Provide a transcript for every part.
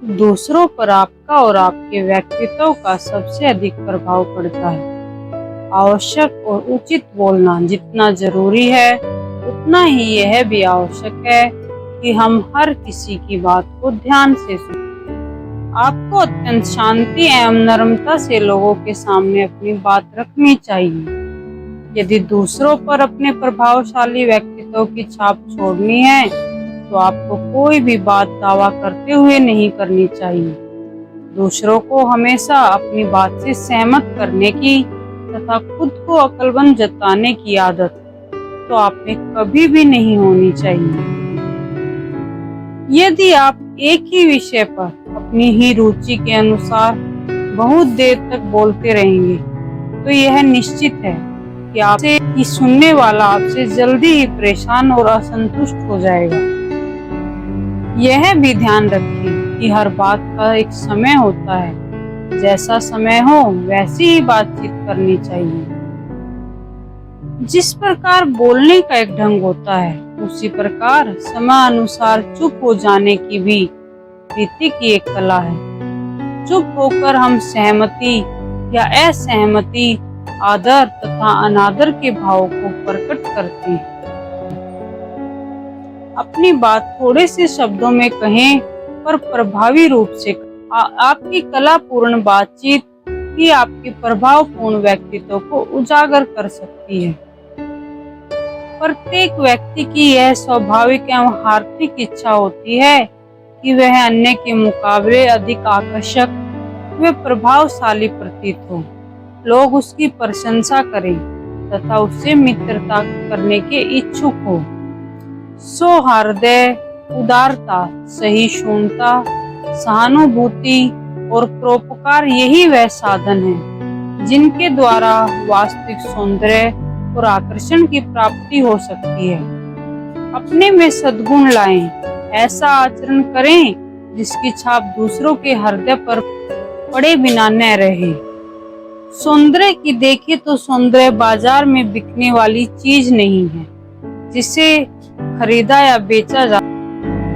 दूसरों पर आपका और आपके व्यक्तित्व का सबसे अधिक प्रभाव पड़ता है। आवश्यक और उचित बोलना जितना जरूरी है, उतना ही यह भी आवश्यक है कि हम हर किसी की बात को ध्यान से सुनें। आपको अत्यंत शांति एवं नम्रता से लोगों के सामने अपनी बात रखनी चाहिए। यदि दूसरों पर अपने प्रभावशाली व्यक्तित्व की छाप छोड़नी है, तो आपको कोई भी बात दावा करते हुए नहीं करनी चाहिए। दूसरों को हमेशा अपनी बात से सहमत करने की तथा खुद को अक्लमंद जताने की आदत तो आप में कभी भी नहीं होनी चाहिए। यदि आप एक ही विषय पर अपनी ही रुचि के अनुसार बहुत देर तक बोलते रहेंगे, तो यह निश्चित है कि आपसे ही सुनने वाला आपसे जल्दी ही परेशान और असंतुष्ट हो जाएगा। यह भी ध्यान रखें कि हर बात का एक समय होता है। जैसा समय हो वैसी ही बातचीत करनी चाहिए। जिस प्रकार बोलने का एक ढंग होता है, उसी प्रकार समय अनुसार चुप हो जाने की भी रीति की एक कला है। चुप होकर हम सहमति या असहमति, आदर तथा अनादर के भाव को प्रकट करते हैं। अपनी बात थोड़े से शब्दों में कहें, पर प्रभावी रूप से आपकी कलापूर्ण बातचीत ही आपके प्रभावपूर्ण व्यक्तित्व को उजागर कर सकती है। प्रत्येक व्यक्ति की यह स्वाभाविक एवं हार्दिक इच्छा होती है कि वह अन्य के मुकाबले अधिक आकर्षक व प्रभावशाली प्रतीत हो, लोग उसकी प्रशंसा करें तथा उससे मित्रता करने के इच्छुक हो। सौहार्द, उदारता, सहिष्णुता, सहानुभूति और परोपकार यही वह साधन है जिनके द्वारा वास्तविक सौंदर्य और आकर्षण की प्राप्ति हो सकती है। अपने में सद्गुण लाएं, ऐसा आचरण करें जिसकी छाप दूसरों के हृदय पर पड़े बिना न रहे। सौंदर्य की देखें तो सौंदर्य बाजार में बिकने वाली चीज नहीं है जिसे खरीदा या बेचा जा।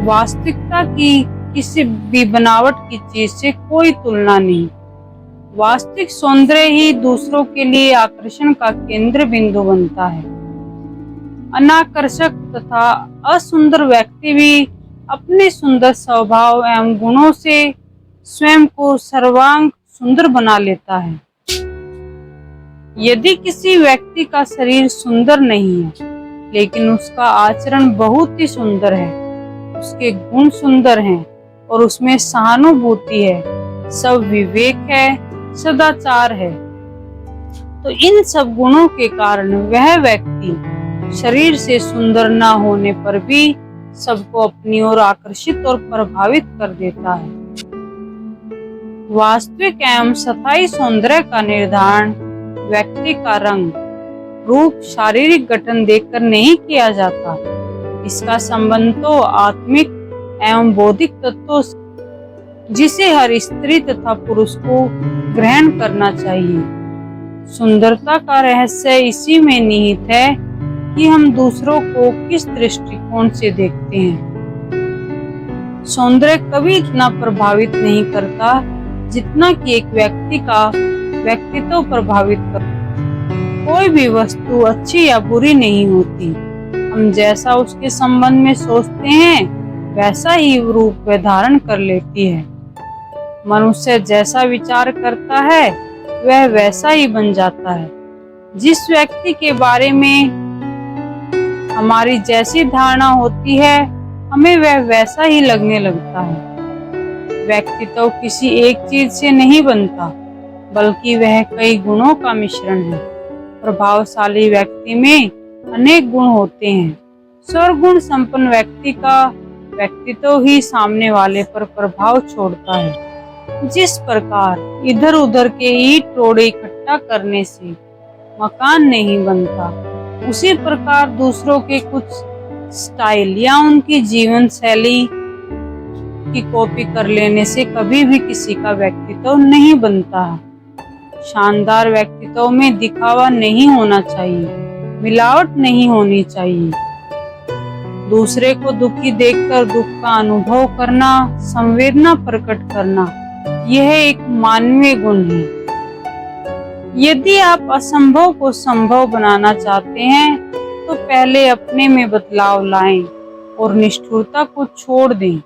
वास्तविकता की किसी भी बनावट की चीज से कोई तुलना नहीं। वास्तविक सौंदर्य ही दूसरों के लिए आकर्षण का केंद्र बिंदु बनता है। अनाकर्षक तथा असुंदर व्यक्ति भी अपने सुंदर स्वभाव एवं गुणों से स्वयं को सर्वांग सुंदर बना लेता है। यदि किसी व्यक्ति का शरीर सुंदर नहीं है, लेकिन उसका आचरण बहुत ही सुंदर है, उसके गुण सुंदर हैं और उसमें सहानुभूति है, सब विवेक है, सदाचार है, तो इन सब गुणों के कारण वह व्यक्ति शरीर से सुंदर न होने पर भी सबको अपनी ओर आकर्षित और प्रभावित कर देता है। वास्तविक एवं स्थायी सौंदर्य का निर्धारण व्यक्ति का रंग, रूप, शारीरिक गठन देखकर नहीं किया जाता। इसका संबंध तो आत्मिक एवं बौद्धिक तत्वों से, जिसे हर स्त्री तथा पुरुष को ग्रहण करना चाहिए। सुंदरता का रहस्य इसी में निहित है कि हम दूसरों को किस दृष्टिकोण से देखते हैं। सौंदर्य कभी इतना प्रभावित नहीं करता जितना कि एक व्यक्ति का व्यक्तित्व प्रभावित करता। कोई भी वस्तु अच्छी या बुरी नहीं होती। हम जैसा उसके संबंध में सोचते हैं, वैसा ही रूप वह धारण कर लेती है। मनुष्य जैसा विचार करता है, वह वैसा ही बन जाता है। जिस व्यक्ति के बारे में हमारी जैसी धारणा होती है, हमें वह वैसा ही लगने लगता है। व्यक्तित्व किसी एक चीज से नहीं बनता, बल्कि वह कई गुणों का मिश्रण है। प्रभावशाली व्यक्ति में अनेक गुण होते हैं। सर्वगुण संपन्न व्यक्ति का व्यक्तित्व ही सामने वाले पर प्रभाव छोड़ता है। जिस प्रकार इधर उधर के ईंट रोड़े इकट्ठा करने से मकान नहीं बनता, उसी प्रकार दूसरों के कुछ स्टाइल या उनकी जीवन शैली की कॉपी कर लेने से कभी भी किसी का व्यक्तित्व नहीं बनता। शानदार व्यक्तित्व में दिखावा नहीं होना चाहिए, मिलावट नहीं होनी चाहिए। दूसरे को दुखी देखकर दुख का अनुभव करना, संवेदना प्रकट करना, यह एक मानवीय गुण है। यदि आप असंभव को संभव बनाना चाहते हैं तो पहले अपने में बदलाव लाएं और निष्ठुरता को छोड़ दें।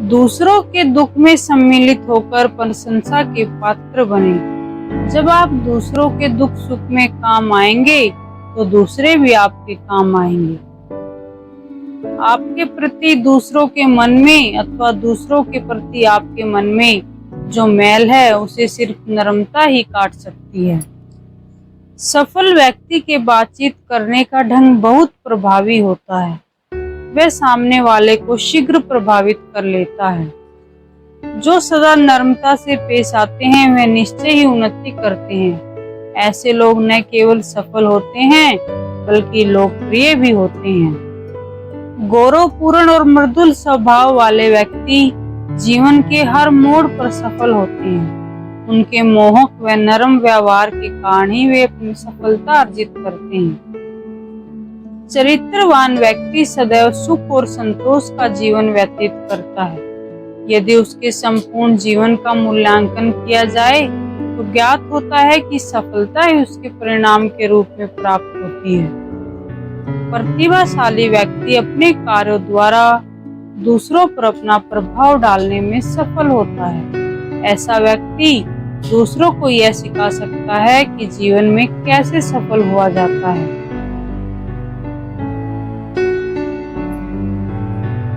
दूसरों के दुख में सम्मिलित होकर प्रशंसा के पात्र बने। जब आप दूसरों के दुख सुख में काम आएंगे तो दूसरे भी आपके काम आएंगे। आपके प्रति दूसरों के मन में अथवा दूसरों के प्रति आपके मन में जो मैल है उसे सिर्फ नम्रता ही काट सकती है। सफल व्यक्ति के बातचीत करने का ढंग बहुत प्रभावी होता है। वह सामने वाले को शीघ्र प्रभावित कर लेता है। जो सदा नम्रता से पेश आते हैं वे निश्चय ही उन्नति करते हैं। ऐसे लोग न केवल सफल होते हैं बल्कि लोकप्रिय भी होते हैं। गौरवपूर्ण और मृदुल स्वभाव वाले व्यक्ति जीवन के हर मोड़ पर सफल होते हैं। उनके मोहक व नरम व्यवहार के कारण ही वे अपनी सफलता अर्जित करते हैं। चरित्रवान व्यक्ति सदैव सुख और संतोष का जीवन व्यतीत करता है। यदि उसके संपूर्ण जीवन का मूल्यांकन किया जाए तो ज्ञात होता है कि सफलता ही उसके परिणाम के रूप में प्राप्त होती है। प्रतिभाशाली व्यक्ति अपने कार्यों द्वारा दूसरों पर अपना प्रभाव डालने में सफल होता है। ऐसा व्यक्ति दूसरों को यह सिखा सकता है कि जीवन में कैसे सफल हुआ जाता है।